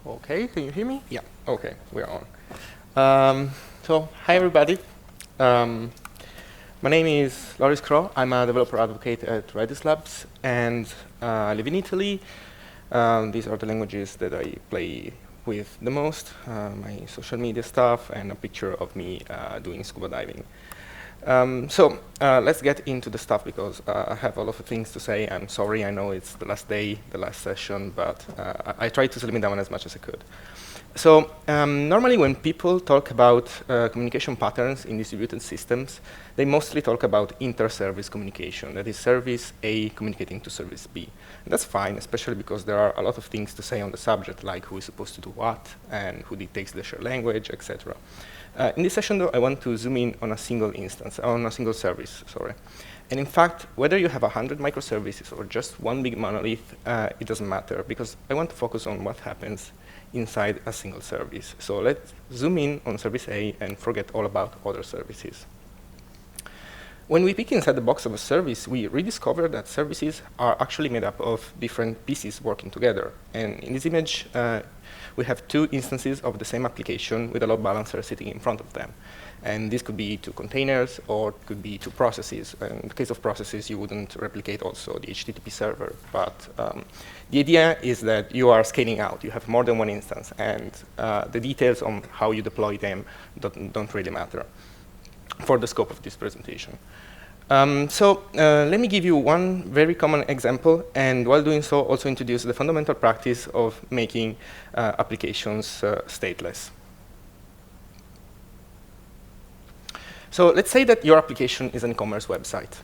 Okay, can you hear me? Yeah, okay, we're on. Hi everybody. My name is Loris Crow. I'm a developer advocate at Redis Labs, and I live in Italy. These are the languages that I play with the most, my social media stuff, and a picture of me doing scuba diving. Let's get into the stuff because I have a lot of things to say. I'm sorry, I know it's the last day, the last session, but I tried to slim it down as much as I could. So normally when people talk about communication patterns in distributed systems, they mostly talk about inter-service communication, that is service A communicating to service B. And that's fine, especially because there are a lot of things to say on the subject, like who is supposed to do what, and who dictates the shared language, etc. In this session, though, I want to zoom in on a single instance, on a single service, sorry. And in fact, whether you have 100 microservices or just one big monolith, it doesn't matter, because I want to focus on what happens inside a single service. So let's zoom in on service A and forget all about other services. When we peek inside the box of a service, we rediscover that services are actually made up of different pieces working together. And in this image, we have two instances of the same application with a load balancer sitting in front of them. And this could be two containers, or it could be two processes. In the case of processes, you wouldn't replicate also the HTTP server. But the idea is that you are scaling out. You have more than one instance, and the details on how you deploy them don't really matter for the scope of this presentation. Let me give you one very common example, and while doing so, also introduce the fundamental practice of making applications stateless. So let's say that your application is an e-commerce website.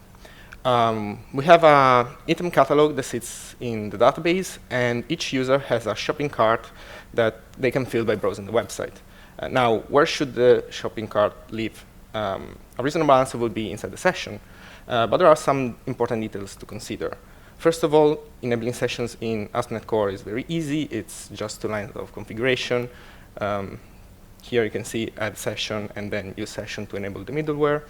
We have an item catalog that sits in the database, and each user has a shopping cart that they can fill by browsing the website. Now, where should the shopping cart live? A reasonable answer would be inside the session, but there are some important details to consider. First of all, enabling sessions in ASP.NET Core is very easy. It's just 2 lines of configuration. Here you can see add session and then use session to enable the middleware.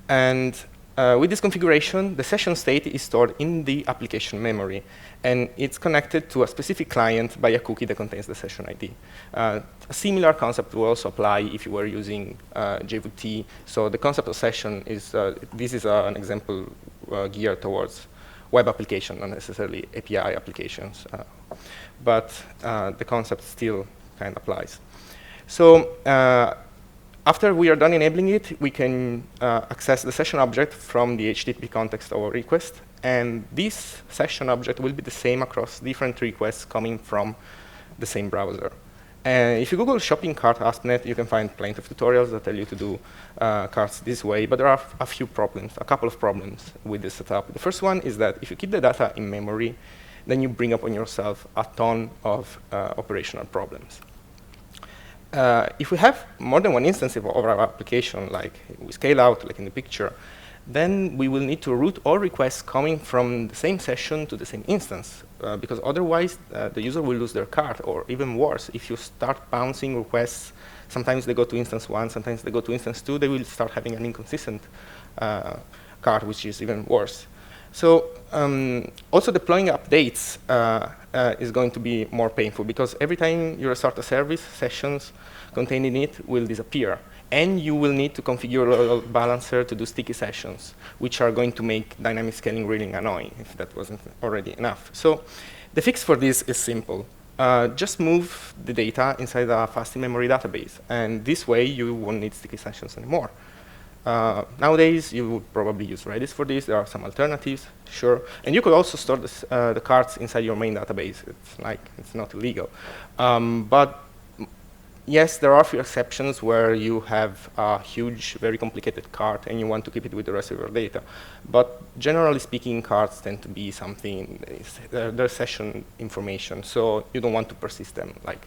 And with this configuration, the session state is stored in the application memory, and it's connected to a specific client by a cookie that contains the session ID. A similar concept will also apply if you were using JVT. So the concept of session is, this is an example geared towards web application, not necessarily API applications. But the concept still kind of applies. So after we are done enabling it, we can access the session object from the HTTP context of our request. And this session object will be the same across different requests coming from the same browser. And if you Google shopping cart ASP.NET, you can find plenty of tutorials that tell you to do carts this way. But there are a few problems, a couple of problems with this setup. The first one is that if you keep the data in memory, then you bring upon yourself a ton of operational problems. If we have more than one instance of our application, like we scale out, like in the picture, then we will need to route all requests coming from the same session to the same instance, because otherwise the user will lose their cart, or even worse, if you start bouncing requests, sometimes they go to instance 1, sometimes they go to instance 2, they will start having an inconsistent cart, which is even worse. So also deploying updates is going to be more painful, because every time you restart a service, sessions contained in it will disappear. And you will need to configure a load balancer to do sticky sessions, which are going to make dynamic scaling really annoying, if that wasn't already enough. So the fix for this is simple. Just move the data inside a fast in-memory database. And this way, you won't need sticky sessions anymore. Nowadays, you would probably use Redis for this. There are some alternatives, sure. And you could also store this, the cards inside your main database. It's not illegal. But yes, there are a few exceptions where you have a huge, very complicated cart and you want to keep it with the rest of your data. But generally speaking, cards tend to be something, they're session information, so you don't want to persist them like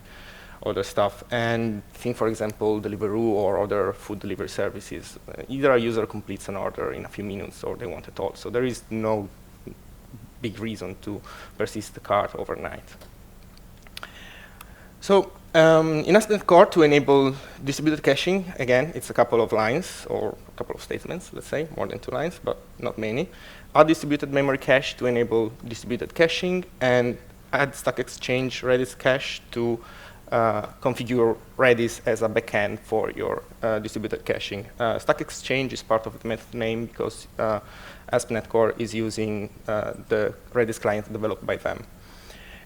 other stuff. And think, for example, Deliveroo or other food delivery services. Either a user completes an order in a few minutes or they want it all. So there is no big reason to persist the cart overnight. So in ASP.NET Core, to enable distributed caching, again, it's a couple of lines or a couple of statements, let's say, more than 2 lines, but not many. Add distributed memory cache to enable distributed caching, and add stack exchange Redis cache to configure Redis as a backend for your distributed caching. Stack Exchange is part of the method name because ASP.NET Core is using the Redis client developed by them.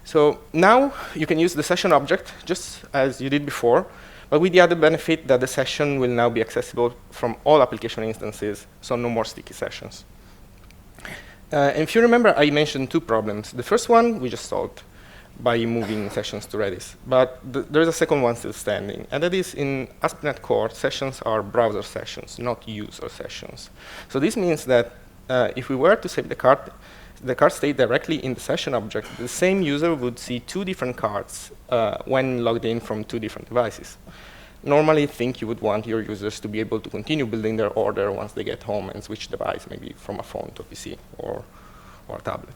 So now you can use the session object just as you did before, but with the added benefit that the session will now be accessible from all application instances, so no more sticky sessions. And if you remember, I mentioned two problems. The first one we just solved by moving sessions to Redis. But there is a second one still standing, and that is in ASP.NET Core, sessions are browser sessions, not user sessions. So this means that if we were to save the card state directly in the session object, the same user would see two different cards when logged in from two different devices. Normally, I think you would want your users to be able to continue building their order once they get home and switch device, maybe from a phone to a PC or a tablet.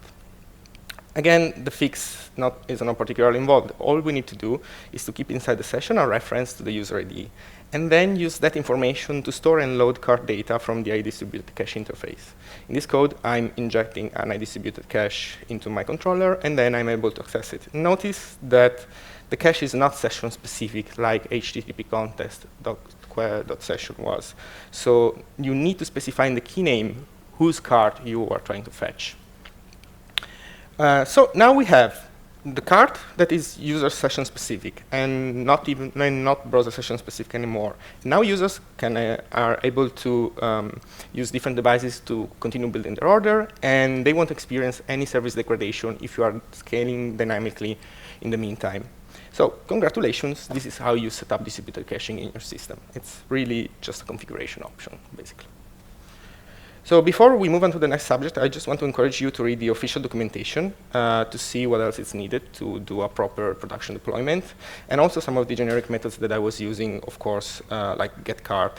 Again, the fix is not particularly involved. All we need to do is to keep inside the session a reference to the user ID, and then use that information to store and load card data from the IDistributedCache interface. In this code, I'm injecting an IDistributedCache into my controller, and then I'm able to access it. Notice that the cache is not session-specific, like HTTP contest.session was. So you need to specify in the key name whose card you are trying to fetch. So now we have the card that is user session specific and not browser session specific anymore. Now users are able to use different devices to continue building their order, and they won't experience any service degradation if you are scaling dynamically in the meantime. So congratulations, this is how you set up distributed caching in your system. It's really just a configuration option, basically. So before we move on to the next subject, I just want to encourage you to read the official documentation to see what else is needed to do a proper production deployment, and also some of the generic methods that I was using, of course, like getCard,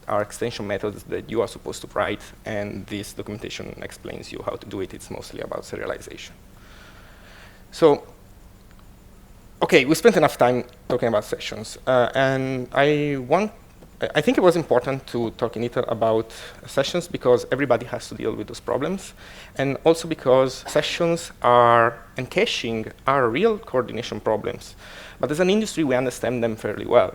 are extension methods that you are supposed to write, and this documentation explains you how to do it. It's mostly about serialization. So, okay, we spent enough time talking about sessions, and I think it was important to talk in detail about sessions because everybody has to deal with those problems, and also because sessions and caching are real coordination problems. But as an industry, we understand them fairly well.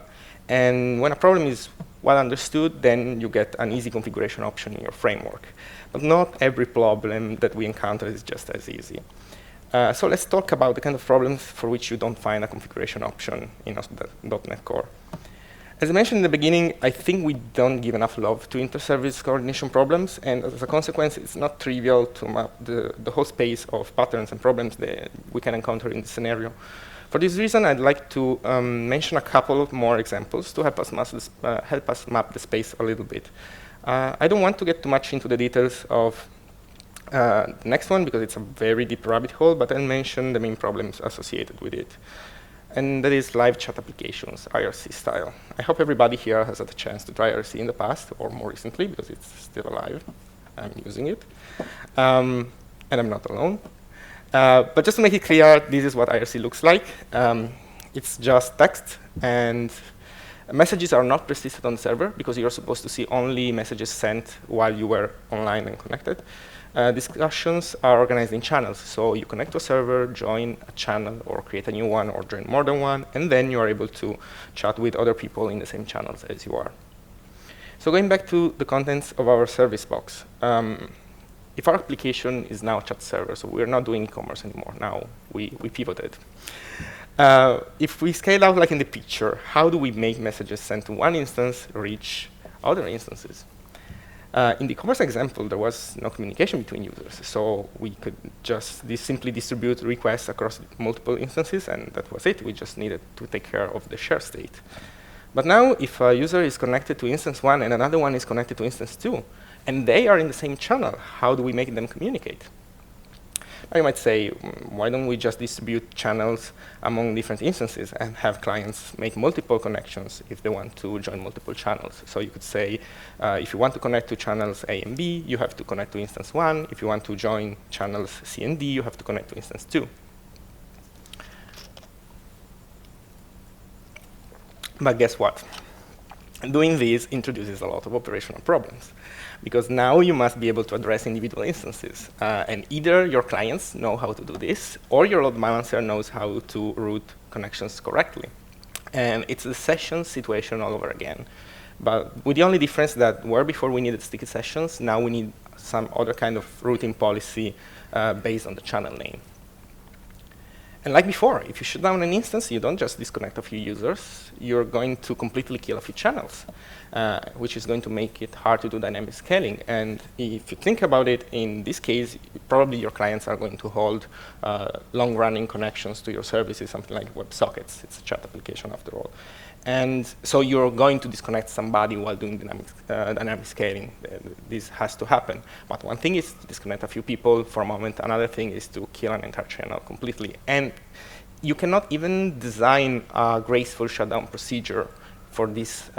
And when a problem is well understood, then you get an easy configuration option in your framework. But not every problem that we encounter is just as easy. So let's talk about the kind of problems for which you don't find a configuration option in .NET Core. As I mentioned in the beginning, I think we don't give enough love to inter-service coordination problems, and as a consequence, it's not trivial to map the whole space of patterns and problems that we can encounter in this scenario. For this reason, I'd like to mention a couple more examples to help us map the space a little bit. I don't want to get too much into the details of the next one because it's a very deep rabbit hole, but I'll mention the main problems associated with it. And that is live chat applications, IRC style. I hope everybody here has had a chance to try IRC in the past, or more recently, because it's still alive. I'm using it. And I'm not alone. But just to make it clear, this is what IRC looks like. It's just text, and messages are not persisted on the server, because you're supposed to see only messages sent while you were online and connected. Discussions are organized in channels, so you connect to a server, join a channel, or create a new one, or join more than one, and then you are able to chat with other people in the same channels as you are. So going back to the contents of our service box, if our application is now a chat server, so we're not doing e-commerce anymore, now we pivoted. If we scale out like in the picture, how do we make messages sent to one instance reach other instances? In the commerce example, there was no communication between users, so we could just simply distribute requests across multiple instances, and that was it. We just needed to take care of the share state. But now, if a user is connected to instance 1 and another one is connected to instance 2, and they are in the same channel, how do we make them communicate? You might say, why don't we just distribute channels among different instances and have clients make multiple connections if they want to join multiple channels? So you could say, if you want to connect to channels A and B, you have to connect to instance 1. If you want to join channels C and D, you have to connect to instance 2. But guess what? Doing this introduces a lot of operational problems, because now you must be able to address individual instances. And either your clients know how to do this, or your load balancer knows how to route connections correctly. And it's the session situation all over again. But with the only difference that where before we needed sticky sessions, now we need some other kind of routing policy based on the channel name. And like before, if you shut down an instance, you don't just disconnect a few users. You're going to completely kill a few channels, which is going to make it hard to do dynamic scaling. And if you think about it, in this case, probably your clients are going to hold long-running connections to your services, something like WebSockets. It's a chat application after all. And so you're going to disconnect somebody while doing dynamic scaling. This has to happen. But one thing is to disconnect a few people for a moment. Another thing is to kill an entire channel completely. And you cannot even design a graceful shutdown procedure for this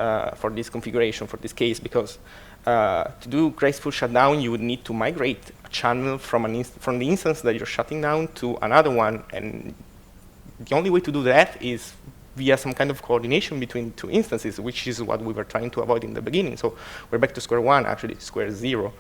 configuration, for this case, because to do graceful shutdown, you would need to migrate a channel from the instance that you're shutting down to another one. And the only way to do that is via some kind of coordination between two instances, which is what we were trying to avoid in the beginning. So we're back to square one, actually square zero.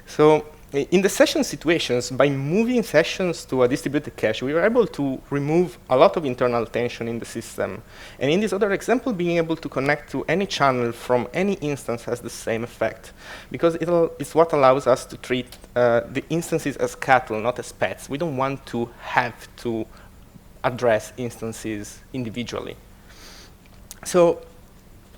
So in the session situations, by moving sessions to a distributed cache, we were able to remove a lot of internal tension in the system. And in this other example, being able to connect to any channel from any instance has the same effect, because it's what allows us to treat the instances as cattle, not as pets. We don't want to have to address instances individually. So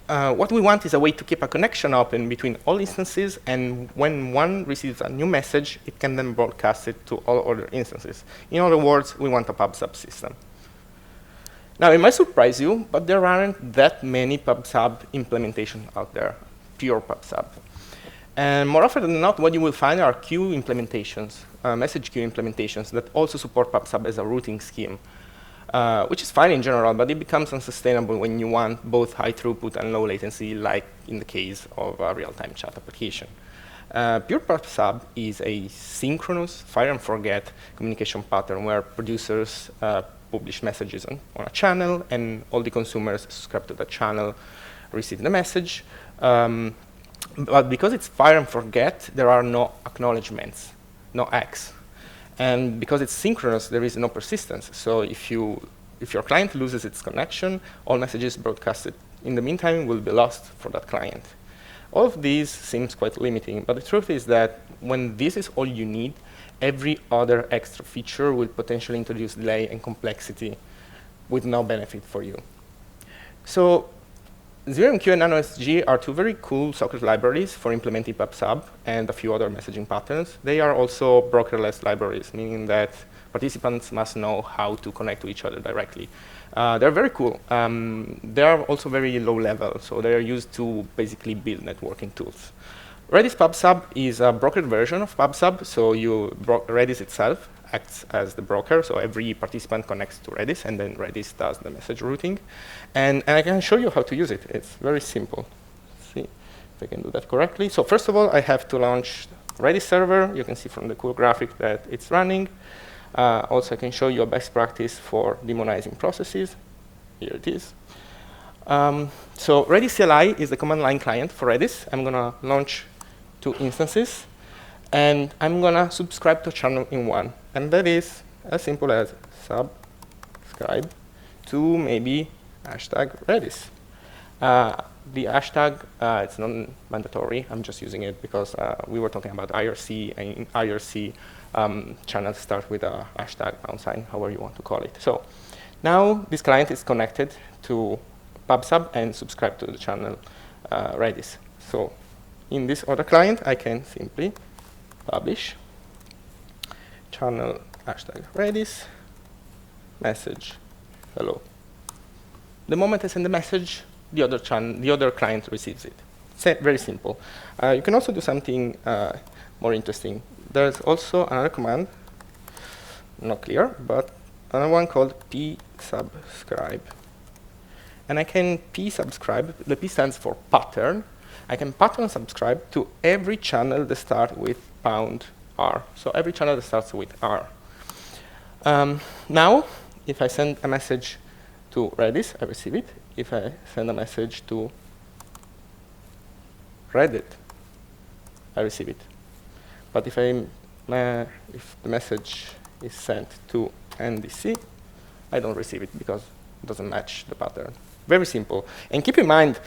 what we want is a way to keep a connection open between all instances, and when one receives a new message, it can then broadcast it to all other instances. In other words, we want a pub sub system. Now, it might surprise you, but there aren't that many pub sub implementations out there, pure pub sub. And more often than not, what you will find are queue implementations, message queue implementations that also support pub sub as a routing scheme. Which is fine in general, but it becomes unsustainable when you want both high throughput and low latency, like in the case of a real-time chat application. Pure pub sub is a synchronous, fire and forget communication pattern where producers publish messages on a channel, and all the consumers subscribe to that channel, receive the message. But because it's fire and forget, there are no acknowledgements, no X. And because it's synchronous, there is no persistence. So if your client loses its connection, all messages broadcasted in the meantime will be lost for that client. All of these seems quite limiting, but the truth is that when this is all you need, every other extra feature will potentially introduce delay and complexity with no benefit for you. So ZeroMQ and NanoSG are two very cool socket libraries for implementing PubSub and a few other messaging patterns. They are also brokerless libraries, meaning that participants must know how to connect to each other directly. They're very cool. They are also very low level, so they are used to basically build networking tools. Redis PubSub is a brokered version of PubSub, so Redis itself acts as the broker, so every participant connects to Redis, and then Redis does the message routing. And I can show you how to use it. It's very simple. Let's see if I can do that correctly. So first of all, I have to launch Redis server. You can see from the cool graphic that it's running. Also, I can show you a best practice for demonizing processes. Here it is. So Redis CLI is the command line client for Redis. I'm going to launch 2 instances, and I'm going to subscribe to a channel in one. And that is as simple as subscribe to maybe hashtag Redis. The hashtag, it's not mandatory. I'm just using it because we were talking about IRC, and in IRC, channels start with a hashtag, #, however you want to call it. So now this client is connected to PubSub and subscribe to the channel Redis. So in this other client, I can simply publish channel hashtag Redis, message, hello. The moment I send the message, the other client receives it. It's very simple. You can also do something more interesting. There's also another command, not clear, but another one called psubscribe. And I can psubscribe, the P stands for pattern. I can pattern subscribe to every channel that starts with #R. So every channel that starts with R. Now, if I send a message to Redis, I receive it. If I send a message to Reddit, I receive it. But if the message is sent to NDC, I don't receive it because it doesn't match the pattern. very simple. And keep in mind,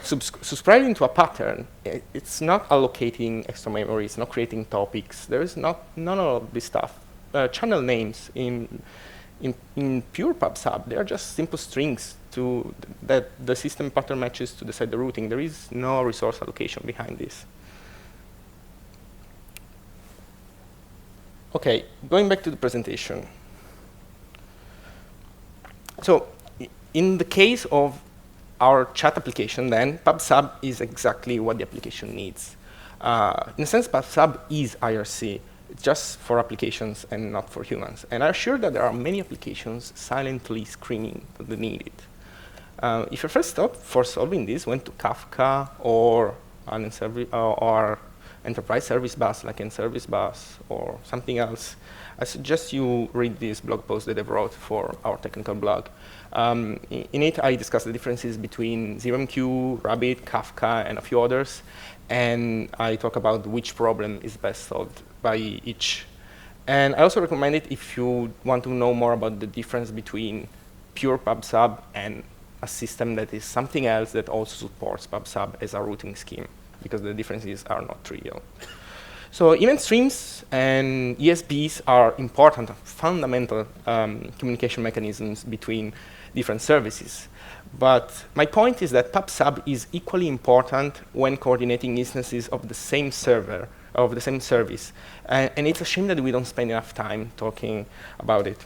subscribing to a pattern, it's not allocating extra memory, it's not creating topics. There is none of this stuff. Channel names in pure pub/sub, they are just simple strings that the system pattern matches to decide the routing. There is no resource allocation behind this. Okay, going back to the presentation. So in the case of our chat application, then, pub/sub is exactly what the application needs. In a sense, pub/sub is IRC. It's just for applications and not for humans. And I'm sure that there are many applications silently screaming that they need it. If your first stop for solving this went to Kafka or enterprise service bus like nService bus or something else, I suggest you read this blog post that I wrote for our technical blog. In it, I discuss the differences between ZeroMQ, Rabbit, Kafka, and a few others. And I talk about which problem is best solved by each. And I also recommend it if you want to know more about the difference between pure pub/sub and a system that is something else that also supports pub/sub as a routing scheme, because the differences are not trivial. So event streams and ESBs are important, fundamental communication mechanisms between different services. But my point is that pub/sub is equally important when coordinating instances of the same server, of the same service. And it's a shame that we don't spend enough time talking about it.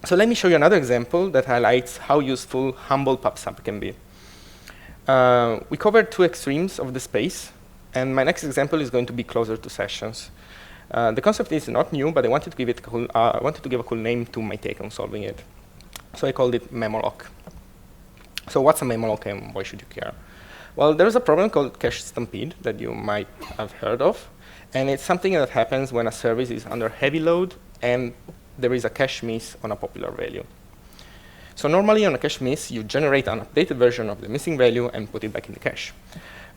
So let me show you another example that highlights how useful humble pub/sub can be. We covered two extremes of the space, and my next example is going to be closer to sessions. The concept is not new, but I wanted to give it a cool name to my take on solving it. So I called it memolock. So what's a memolock and why should you care? Well, there's a problem called cache stampede that you might have heard of. And it's something that happens when a service is under heavy load and there is a cache miss on a popular value. So normally on a cache miss, you generate an updated version of the missing value and put it back in the cache.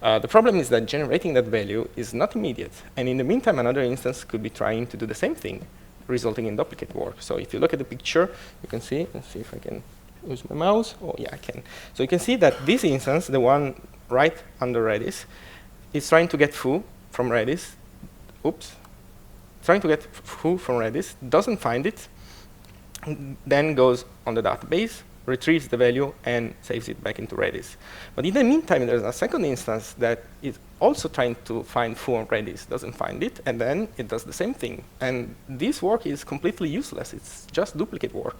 The problem is that generating that value is not immediate. And in the meantime, another instance could be trying to do the same thing, resulting in duplicate work. So if you look at the picture, you can see, let's see if I can use my mouse. Oh, yeah, I can. So you can see that this instance, the one right under Redis, is trying to get foo from Redis. Oops. Trying to get foo from Redis, doesn't find it, then goes on the database, retrieves the value, and saves it back into Redis. But in the meantime, there's a second instance that is also trying to find foo on Redis, doesn't find it, and then it does the same thing. And this work is completely useless. It's just duplicate work.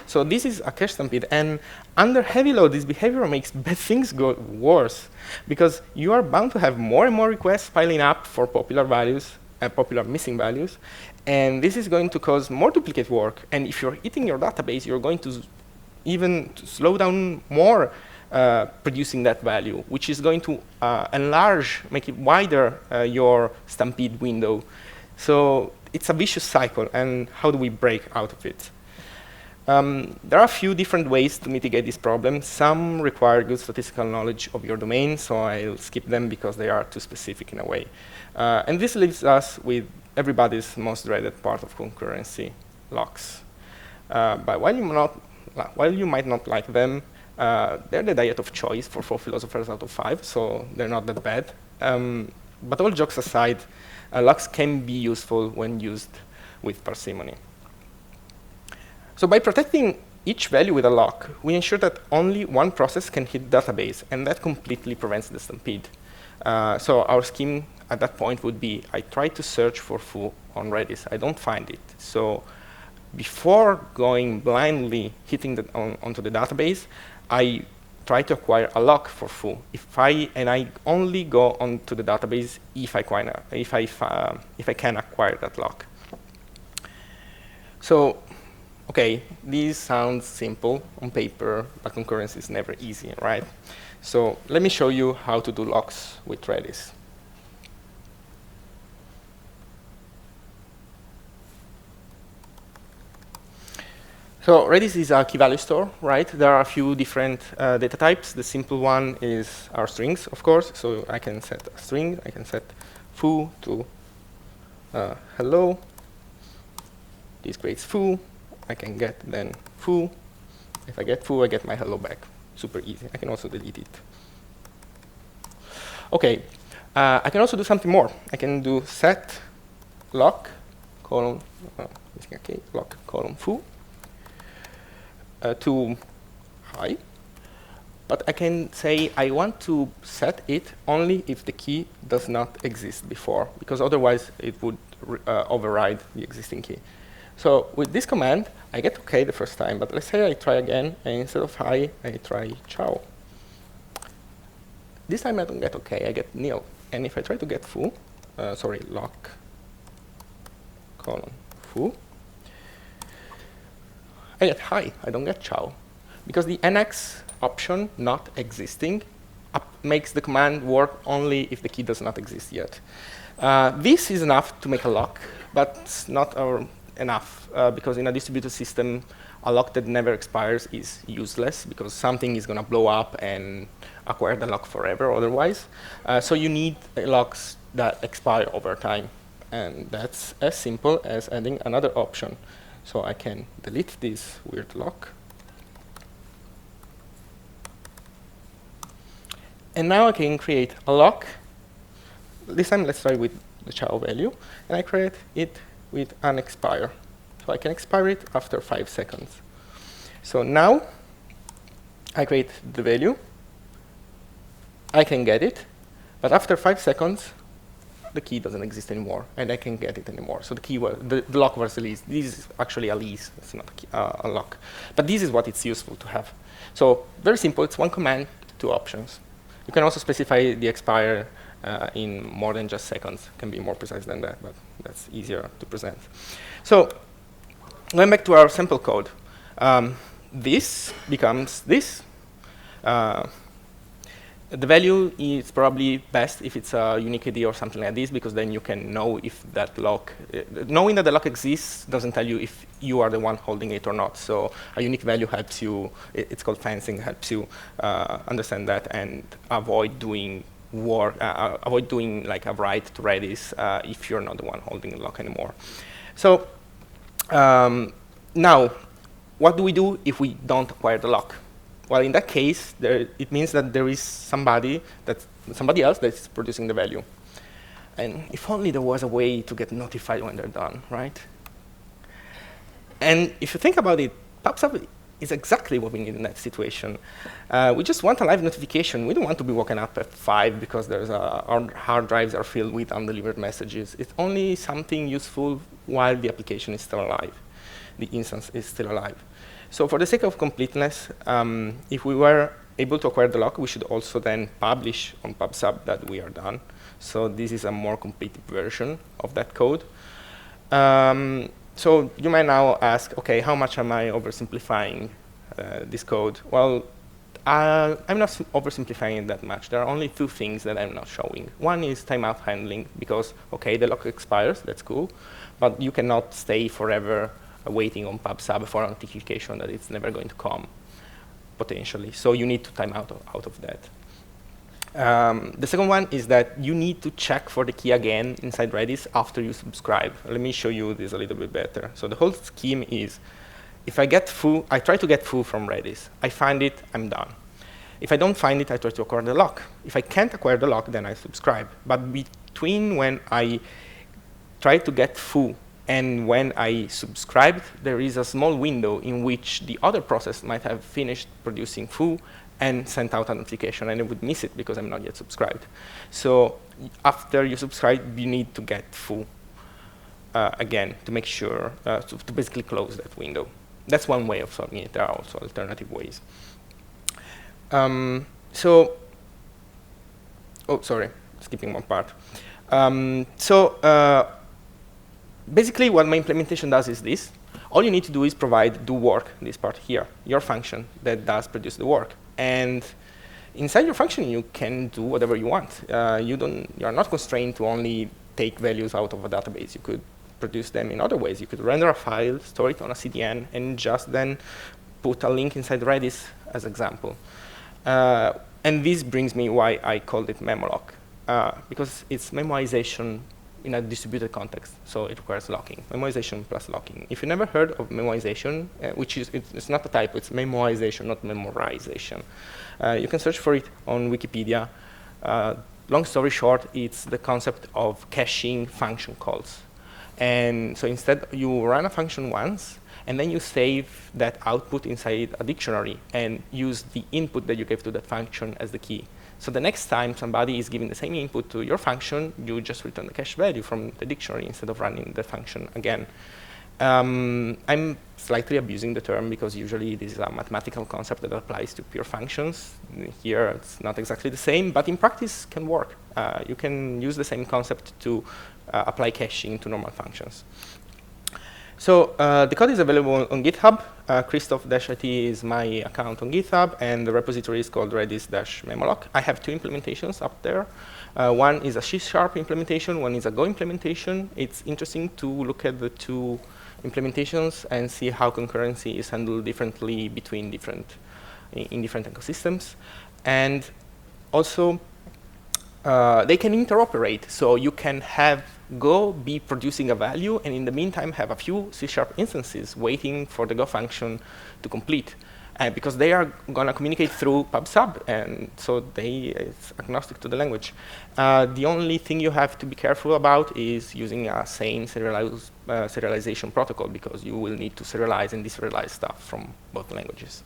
So this is a cache stampede. And under heavy load, this behavior makes bad things go worse, because you are bound to have more and more requests piling up for popular values, popular missing values. And this is going to cause more duplicate work. And if you're eating your database, you're going to even slow down more producing that value, which is going to enlarge, make it wider your stampede window. So it's a vicious cycle. And how do we break out of it? There are a few different ways to mitigate this problem. Some require good statistical knowledge of your domain, so I'll skip them because they are too specific in a way. And this leaves us with everybody's most dreaded part of concurrency, locks. But while you might not like them, they're the diet of choice for 4 philosophers out of 5, so they're not that bad. But all jokes aside, locks can be useful when used with parsimony. So by protecting each value with a lock, we ensure that only one process can hit the database, and that completely prevents the stampede. So our scheme at that point would be, I try to search for foo on Redis. I don't find it. So before going blindly hitting onto the database, I try to acquire a lock for foo. And I only go onto the database if I can acquire that lock. So, okay, these sound simple on paper, but concurrency is never easy, right? So let me show you how to do locks with Redis. So Redis is a key value store, right? There are a few different data types. The simple one is our strings, of course. So I can set a string. I can set foo to hello. This creates foo. I can get then foo. If I get foo, I get my hello back. Super easy. I can also delete it. OK. I can also do something more. I can do set lock colon lock colon foo to hi. But I can say I want to set it only if the key does not exist before, because otherwise it would override the existing key. So with this command, I get OK the first time. But let's say I try again, and instead of hi, I try ciao. This time I don't get OK, I get nil. And if I try to get foo, lock colon foo, I get hi, I don't get ciao. Because the NX option not existing makes the command work only if the key does not exist yet. This is enough to make a lock, but it's not enough, because in a distributed system, a lock that never expires is useless, because something is going to blow up and acquire the lock forever otherwise. So you need locks that expire over time. And that's as simple as adding another option. So I can delete this weird lock. And now I can create a lock. This time, let's try with the ciao value. And I create it with an expire. So I can expire it after 5 seconds. So now I create the value. I can get it. But after 5 seconds, the key doesn't exist anymore, and I can't get it anymore. So the lock was released. This is actually a lease. It's not a lock. But this is what it's useful to have. So very simple. It's one command, 2 options. You can also specify the expire in more than just seconds. It can be more precise than that, but that's easier to present. So going back to our sample code, this becomes this. The value is probably best if it's a unique ID or something like this, because then you can know if that lock, knowing that the lock exists doesn't tell you if you are the one holding it or not. So a unique value helps you, it's called fencing, helps you understand that and avoid doing work, avoid doing like a write to Redis if you're not the one holding the lock anymore. So now, what do we do if we don't acquire the lock? Well, in that case, it means that there is somebody else that's producing the value. And if only there was a way to get notified when they're done, right? And if you think about it, PubSub is exactly what we need in that situation. We just want a live notification. We don't want to be woken up at 5 because our hard drives are filled with undelivered messages. It's only something useful while the application is still alive. The instance is still alive. So for the sake of completeness, if we were able to acquire the lock, we should also then publish on PubSub that we are done. So this is a more complete version of that code. So you might now ask, OK, how much am I oversimplifying this code? Well, I'm not oversimplifying it that much. There are only 2 things that I'm not showing. One is timeout handling, because, OK, the lock expires. That's cool. But you cannot stay forever waiting on PubSub for a notification that it's never going to come, potentially. So you need to time out of that. The second one is that you need to check for the key again inside Redis after you subscribe. Let me show you this a little bit better. So the whole scheme is, if I get foo, I try to get foo from Redis. I find it, I'm done. If I don't find it, I try to acquire the lock. If I can't acquire the lock, then I subscribe. But between when I try to get foo and when I subscribed, there is a small window in which the other process might have finished producing foo and sent out a notification, and I would miss it because I'm not yet subscribed. So after you subscribe, you need to get foo again to make sure, to basically close that window. That's one way of solving it. There are also alternative ways. Skipping one part. Basically, what my implementation does is this. All you need to do is provide do work, this part here, your function that does produce the work. And inside your function, you can do whatever you want. You are not constrained to only take values out of a database. You could produce them in other ways. You could render a file, store it on a CDN, and just then put a link inside Redis as example. And this brings me why I called it memlock, because it's memoization in a distributed context, so it requires locking, memoization plus locking. If you never heard of memoization, which is, it's not a typo, it's memoization, not memorization. You can search for it on Wikipedia. Long story short, it's the concept of caching function calls. And so instead, you run a function once, and then you save that output inside a dictionary and use the input that you gave to that function as the key. So the next time somebody is giving the same input to your function, you just return the cache value from the dictionary instead of running the function again. I'm slightly abusing the term because usually this is a mathematical concept that applies to pure functions. Here it's not exactly the same, but in practice can work. You can use the same concept to apply caching to normal functions. So the code is available on GitHub. Christoph-IT is my account on GitHub, and the repository is called Redis-Memolock. I have two implementations up there. One is a C# implementation, one is a Go implementation. It's interesting to look at the two implementations and see how concurrency is handled differently between in different ecosystems. And also, they can interoperate, so you can have Go be producing a value, and in the meantime have a few C# instances waiting for the Go function to complete, because they are going to communicate through pub/sub, and so it's agnostic to the language. The only thing you have to be careful about is using a sane serialization protocol, because you will need to serialize and deserialize stuff from both languages.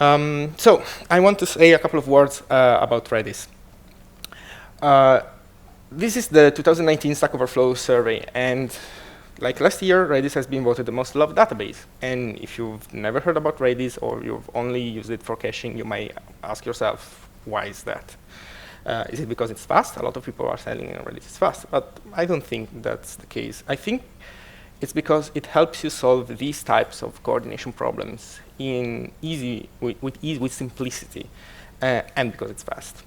So I want to say a couple of words about Redis. This is the 2019 Stack Overflow survey, and like last year, Redis has been voted the most loved database. And if you've never heard about Redis or you've only used it for caching, you might ask yourself, why is that? Is it because it's fast? A lot of people are saying Redis is fast, but I don't think that's the case. I think it's because it helps you solve these types of coordination problems with simplicity, and because it's fast.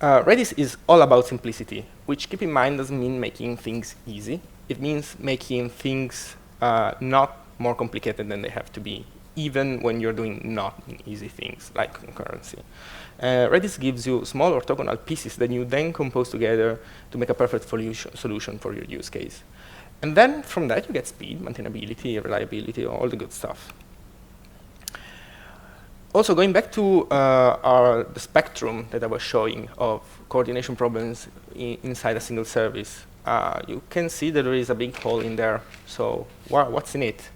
Redis is all about simplicity, which, keep in mind, doesn't mean making things easy. It means making things not more complicated than they have to be, even when you're doing not easy things like concurrency. Redis gives you small orthogonal pieces that you then compose together to make a perfect solution for your use case. And then from that, you get speed, maintainability, reliability, all the good stuff. Also, going back to the spectrum that I was showing of coordination problems inside a single service, you can see that there is a big hole in there. So what's in it?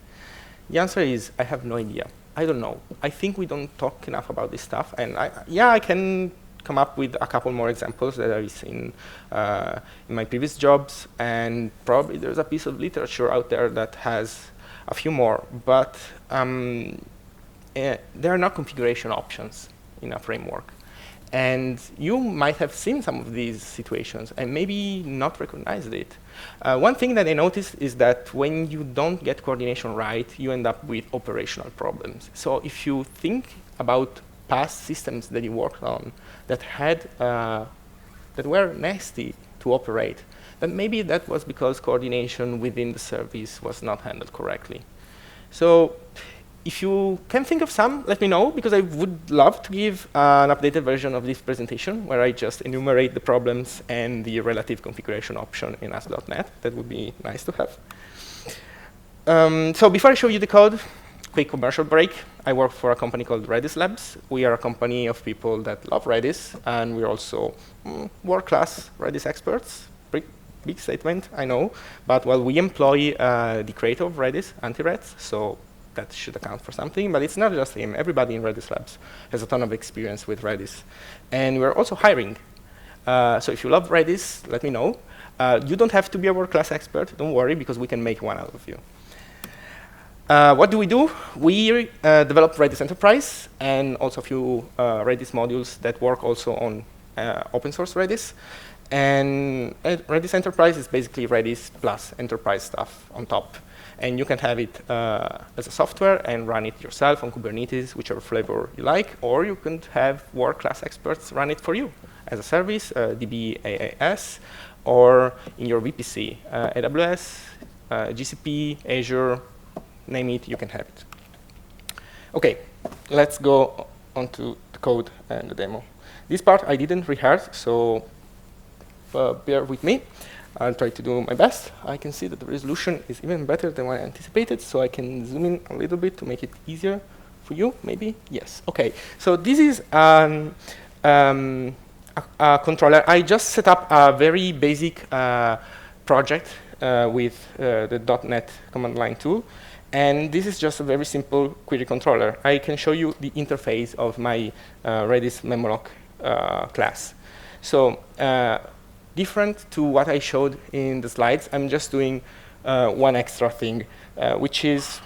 The answer is, I have no idea. I don't know. I think we don't talk enough about this stuff. And I can come up with a couple more examples that I've seen in my previous jobs. And probably there's a piece of literature out there that has a few more. But there are not configuration options in a framework. And you might have seen some of these situations and maybe not recognized it. One thing that I noticed is that when you don't get coordination right, you end up with operational problems. So if you think about past systems that you worked on that were nasty to operate, then maybe that was because coordination within the service was not handled correctly. So if you can think of some, let me know, because I would love to give an updated version of this presentation where I just enumerate the problems and the relative configuration option in ASP.NET. That would be nice to have. So before I show you the code, quick commercial break. I work for a company called Redis Labs. We are a company of people that love Redis, and we're also world-class Redis experts. Big statement, I know. But well, we employ the creator of Redis, Anti-Reds, so that should account for something, but it's not just him. Everybody in Redis Labs has a ton of experience with Redis. And we're also hiring. So if you love Redis, let me know. You don't have to be a world-class expert. Don't worry, because we can make one out of you. What do? We develop Redis Enterprise and also a few Redis modules that work also on open source Redis. And Redis Enterprise is basically Redis plus enterprise stuff on top. And you can have it as a software and run it yourself on Kubernetes, whichever flavor you like, or you can have world-class experts run it for you as a service, DBaaS, or in your VPC, AWS, GCP, Azure, name it, you can have it. OK, let's go on to the code and the demo. This part I didn't rehearse, so bear with me. I'll try to do my best. I can see that the resolution is even better than what I anticipated, so I can zoom in a little bit to make it easier for you, maybe? Yes. OK. So this is a controller. I just set up a very basic project with the .NET command line tool. And this is just a very simple query controller. I can show you the interface of my Redis Memlock class. So different to what I showed in the slides, I'm just doing one extra thing, which is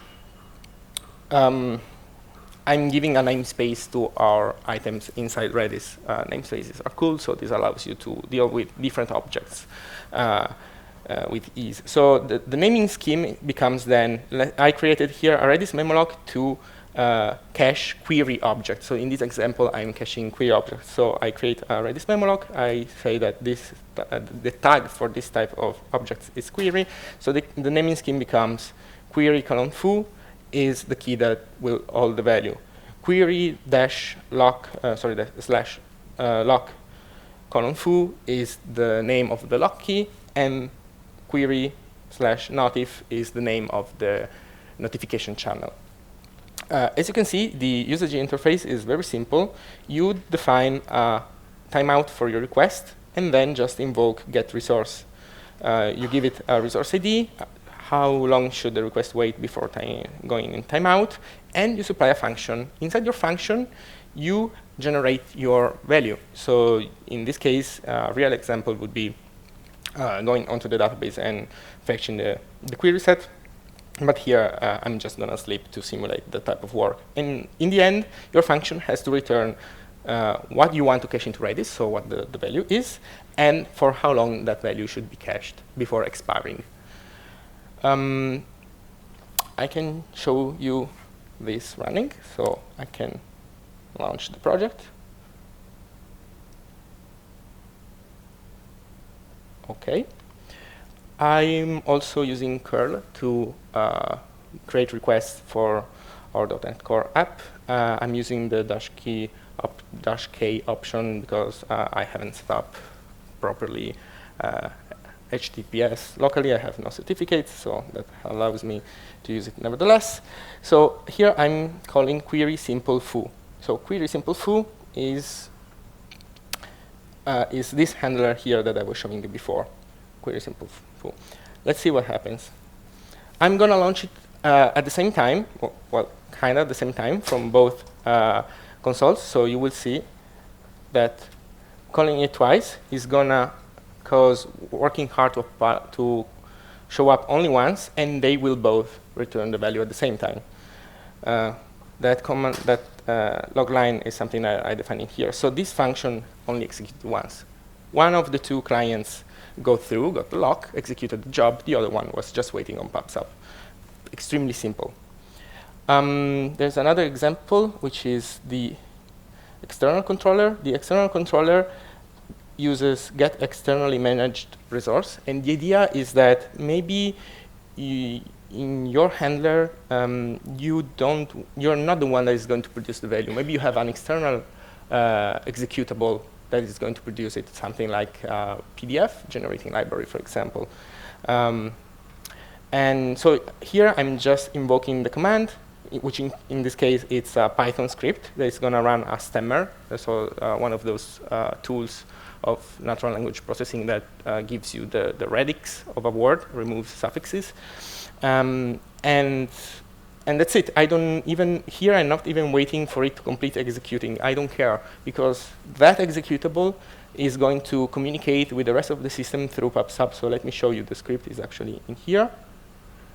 I'm giving a namespace to our items inside Redis. Namespaces are cool, so this allows you to deal with different objects with ease. So the naming scheme becomes then, I created here a Redis Memlock to cache query object. So in this example, I'm caching query objects. So I create a Redis Memlock. I say that this the tag for this type of objects is query. So the naming scheme becomes query : foo is the key that will hold the value. Query dash lock, slash lock : foo is the name of the lock key, and query slash notif is the name of the notification channel. As you can see, the usage interface is very simple. You define a timeout for your request, and then just invoke get resource. You give it a resource ID, how long should the request wait before going in timeout, and you supply a function. Inside your function, you generate your value. So in this case, a real example would be going onto the database and fetching the query set. But here, I'm just going to sleep to simulate the type of work. And in the end, your function has to return what you want to cache into Redis, so what the value is, and for how long that value should be cached before expiring. I can show you this running. So I can launch the project. OK. I'm also using curl to create requests for our .NET Core app. I'm using the -k option because I haven't set up properly HTTPS locally. I have no certificates, so that allows me to use it nevertheless. So here I'm calling query simple foo. So query simple foo is this handler here that I was showing you before. Query simple foo. Let's see what happens. I'm going to launch it at the same time, well, kind of at the same time from both consoles. So you will see that calling it twice is going to cause working hard to show up only once, and they will both return the value at the same time. That log line is something I define in here. So this function only executes once. One of the two clients got the lock, executed the job. The other one was just waiting on pubsub. Extremely simple. There's another example, which is the external controller. The external controller uses get externally managed resource. And the idea is that maybe in your handler, you're not the one that is going to produce the value. Maybe you have an external executable that is going to produce it, something like PDF generating library, for example. And so here I'm just invoking the command, which in this case it's a Python script that is going to run a stemmer. So one of those tools of natural language processing that gives you the radix of a word, removes suffixes. And that's it. I don't even, here I'm not even waiting for it to complete executing. I don't care, because that executable is going to communicate with the rest of the system through pubsub. So let me show you. The script is actually in here.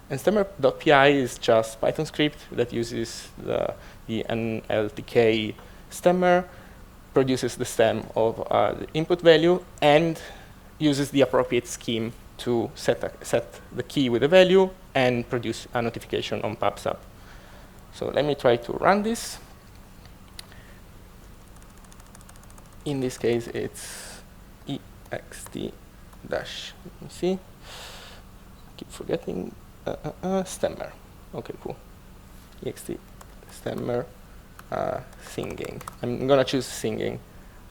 And stemmer.py is just Python script that uses the NLTK stemmer, produces the stem of the input value, and uses the appropriate scheme to set the key with the value and produce a notification on pubsub. So let me try to run this. In this case, it's ext dash, let me see. I keep forgetting. Stemmer. OK, cool. ext stemmer singing. I'm going to choose singing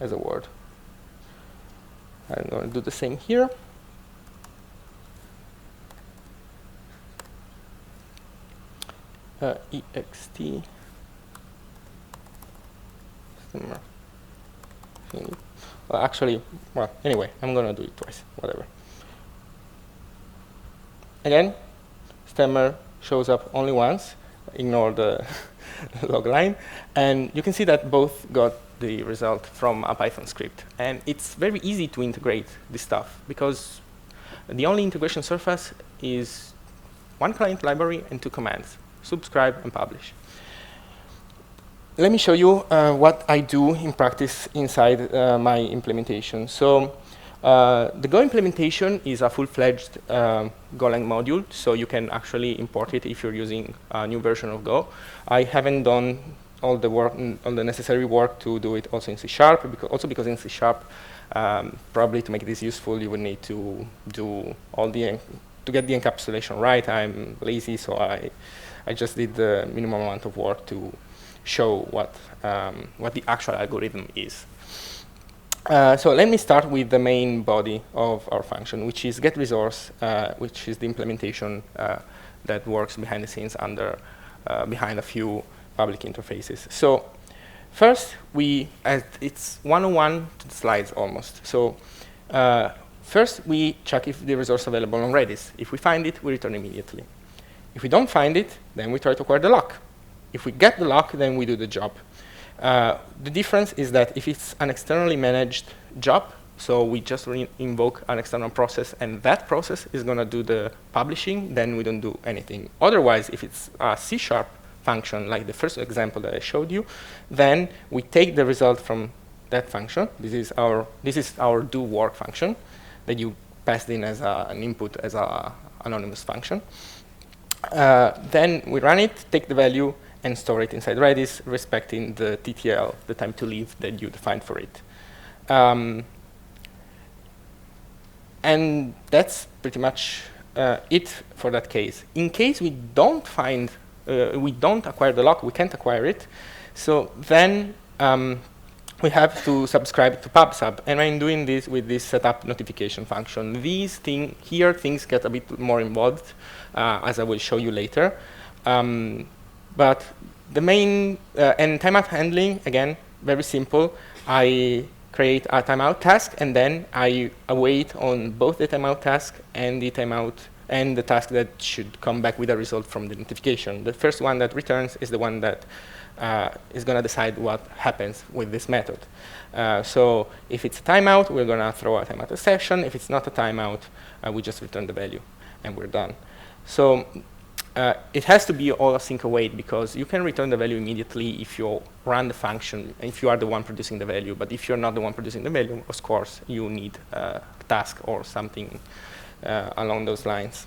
as a word. I'm going to do the same here. ext well, actually, well, anyway, I'm going to do it twice, whatever. Again, stemmer shows up only once. Ignore the log line. And you can see that both got the result from a Python script. And it's very easy to integrate this stuff, because the only integration surface is one client library and two commands: subscribe and publish. Let me show you what I do in practice inside my implementation. So the Go implementation is a full-fledged Golang module, so you can actually import it if you're using a new version of Go. I haven't done all the work, all the necessary work to do it also in C#, because in C#, probably to make this useful, you would need to do all the to get the encapsulation right. I'm lazy, so I just did the minimum amount of work to show what the actual algorithm is. So let me start with the main body of our function, which is getResource, which is the implementation that works behind the scenes under behind a few public interfaces. So first, it's 101 to the slides almost. So first, we check if the resource is available on Redis. If we find it, we return immediately. If we don't find it, then we try to acquire the lock. If we get the lock, then we do the job. The difference is that if it's an externally managed job, so we just invoke an external process, and that process is going to do the publishing, then we don't do anything. Otherwise, if it's a C# function, like the first example that I showed you, then we take the result from that function. This is our do work function that you passed in as an input as an anonymous function. Then we run it, take the value, and store it inside Redis, respecting the TTL, the time to live that you defined for it. And that's pretty much it for that case. In case we don't find, we don't acquire the lock, we can't acquire it, so then we have to subscribe to PubSub, and I'm doing this with this setup notification function. Things get a bit more involved, as I will show you later. But the main, and timeout handling, again, very simple. I create a timeout task, and then I await on both the timeout task and the timeout and the task that should come back with a result from the notification. The first one that returns is the one that is going to decide what happens with this method. So if it's a timeout, we're going to throw a timeout exception. If it's not a timeout, we just return the value, and we're done. So it has to be all async await, because you can return the value immediately if you run the function, if you are the one producing the value. But if you're not the one producing the value, of course, you need a task or something along those lines.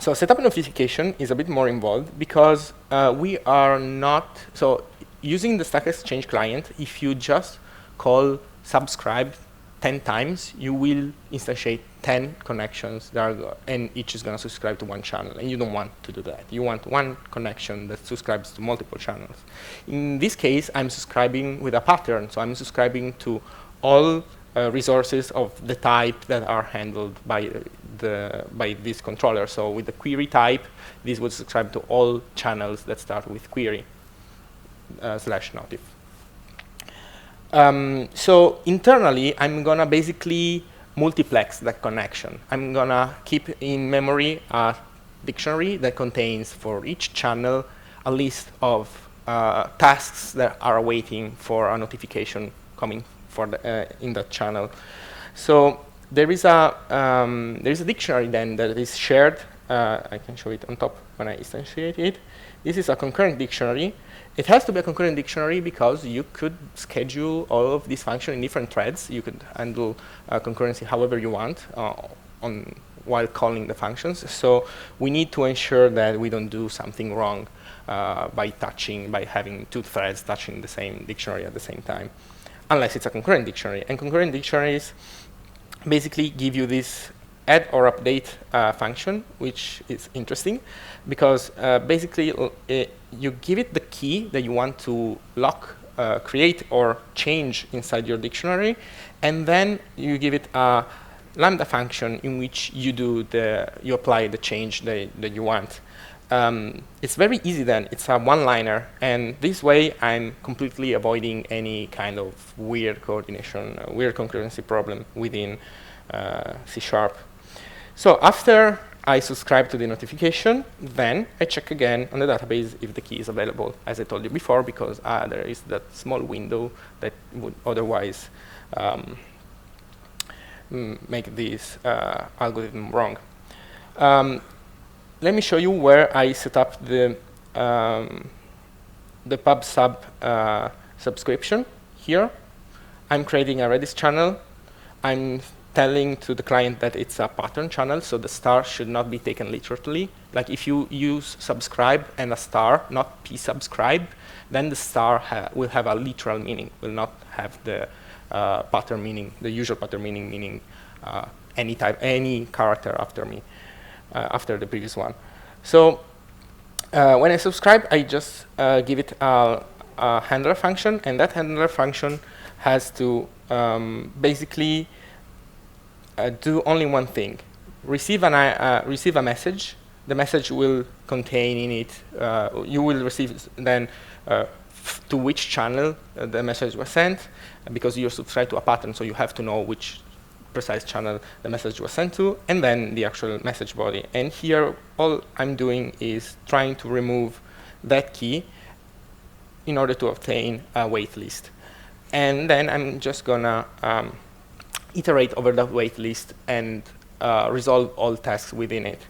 So setup notification is a bit more involved, because we are not, so using the Stack Exchange client, if you just call subscribe 10 times, you will instantiate 10 connections that are and each is going to subscribe to one channel, and you don't want to do that. You want one connection that subscribes to multiple channels. In this case, I'm subscribing with a pattern, so I'm subscribing to all resources of the type that are handled by this controller. So with the query type, this would subscribe to all channels that start with query /notif. So internally, I'm going to basically multiplex that connection. I'm going to keep in memory a dictionary that contains for each channel a list of tasks that are waiting for a notification coming for the, in that channel. So there is a dictionary then that is shared. I can show it on top when I instantiate it. This is a concurrent dictionary. It has to be a concurrent dictionary because you could schedule all of these functions in different threads. You could handle concurrency however you want while calling the functions. So we need to ensure that we don't do something wrong by having two threads touching the same dictionary at the same time, unless it's a concurrent dictionary. And concurrent dictionaries basically give you this add or update function, which is interesting because basically you give it the key that you want to lock create or change inside your dictionary, and then you give it a Lambda function in which you apply the change that you want. It's very easy then. It's a one-liner, and this way I'm completely avoiding any kind of weird coordination, weird concurrency problem within C#. So after I subscribe to the notification, then I check again on the database if the key is available, as I told you before, because there is that small window that would otherwise make this algorithm wrong. Let me show you where I set up the pub sub subscription. Here, I'm creating a Redis channel. I'm telling to the client that it's a pattern channel, so the star should not be taken literally. Like if you use subscribe and a star, not p-subscribe, then the star will have a literal meaning, will not have the pattern meaning, the usual pattern meaning any character after me, after the previous one. So when I subscribe, I just give it a handler function, and that handler function has to basically do only one thing: receive a message. The message will contain in it. You will receive then to which channel the message was sent, because you're subscribed to a pattern, so you have to know which precise channel the message was sent to, and then the actual message body. And here, all I'm doing is trying to remove that key in order to obtain a wait list. And then I'm just gonna iterate over that wait list and resolve all tasks within it.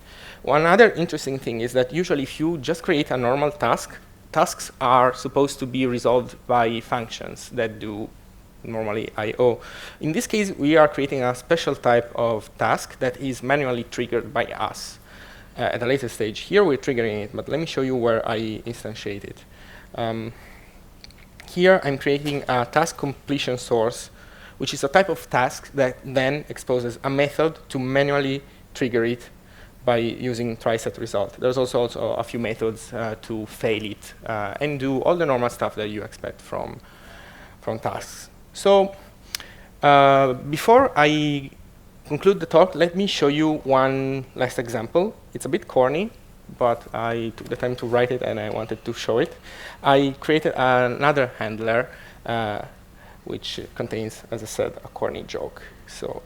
One other interesting thing is that usually if you just create a normal task, tasks are supposed to be resolved by functions that do normally I/O. In this case, we are creating a special type of task that is manually triggered by us at a later stage. Here we're triggering it, but let me show you where I instantiate it. Here I'm creating a task completion source, which is a type of task that then exposes a method to manually trigger it by using try-set-result. There's also a few methods to fail it and do all the normal stuff that you expect from tasks. So before I conclude the talk, let me show you one last example. It's a bit corny, but I took the time to write it and I wanted to show it. I created another handler which contains, as I said, a corny joke. So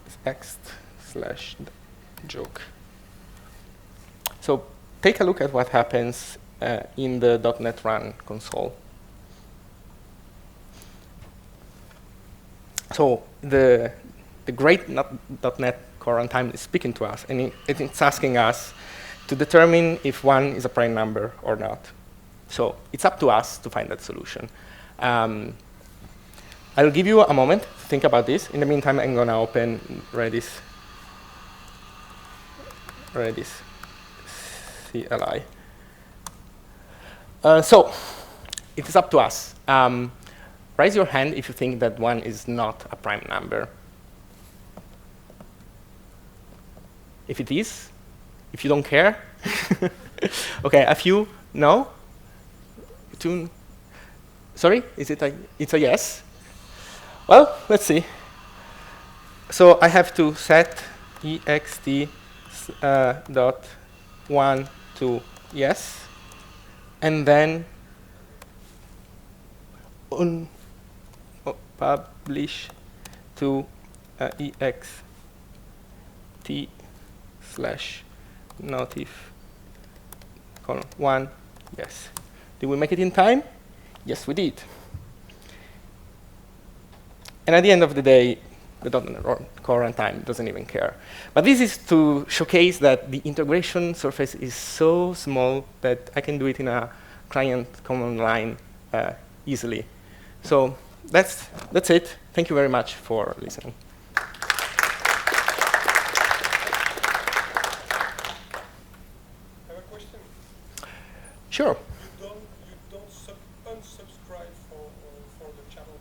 it's x/joke. So take a look at what happens in the .NET Run console. So the great .NET Core runtime is speaking to us, and it's asking us to determine if 1 is a prime number or not. So it's up to us to find that solution. I'll give you a moment to think about this. In the meantime, I'm going to open Redis CLI. So it is up to us. Raise your hand if you think that 1 is not a prime number. If it is, if you don't care. OK, a few, no? 2, sorry, it's a yes? Well, let's see. So I have to set ext dot 1 to yes, and then publish to ext/notif: 1 yes. Did we make it in time? Yes, we did. And at the end of the day, the .NET Core runtime doesn't even care. But this is to showcase that the integration surface is so small that I can do it in a client command line easily. So that's it. Thank you very much for listening. I have a question. Sure. You don't unsubscribe for the channel?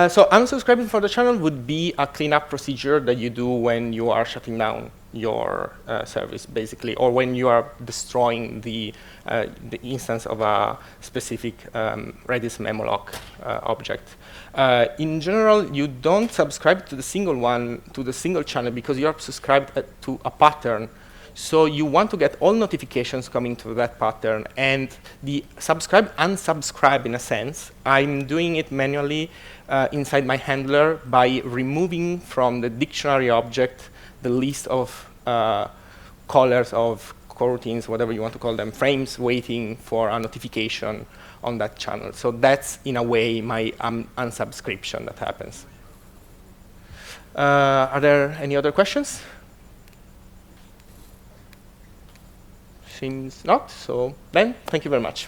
So unsubscribing for the channel would be a cleanup procedure that you do when you are shutting down your service, basically, or when you are destroying the instance of a specific Redis memlock object. In general, you don't subscribe to the single channel because you are subscribed to a pattern. So you want to get all notifications coming to that pattern, and the subscribe, unsubscribe in a sense, I'm doing it manually inside my handler by removing from the dictionary object the list of callers of coroutines, whatever you want to call them, frames waiting for a notification on that channel. So that's, in a way, my unsubscription that happens. Are there any other questions? Seems not. So then, thank you very much.